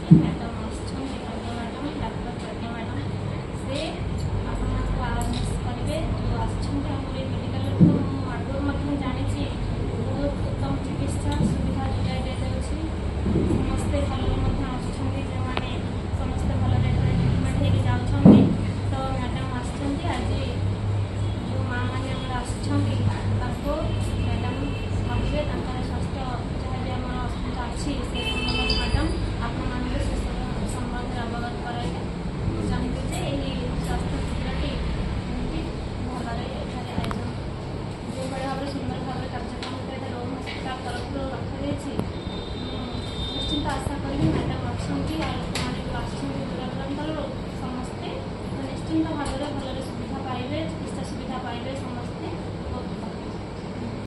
madam madam doctor प्रज्ञा madam से आपको awareness करेंगे जो आमर मेडिकल आगुरी जानी बहुत उत्तम चिकित्सा सुविधा जोगाई दि जाऊँगी समस्ते भल आसुँच जो मैंने समस्ते भल ट्रिटमेंट होगी जाऊँगी तो मैडम आसुँच आज जो माँ मैंने आसुँच मैडम भावे स्वास्थ्य जहाँ भी आम असुविधा अच्छी से संबंध मैडम आपण से संबंध अवगत कराइए चाहिए जे यही स्वास्थ्य शिविरटी भलरे आयोजन जो भाव में सुंदर भाव में कार्यक्रम रोम हस्पिटाल तरफ रखी निश्चिंत आशा करी मैडम अच्छा लोक मैंने जो आसुँच दूर दूरांतर समस्ते निश्चिंत भाव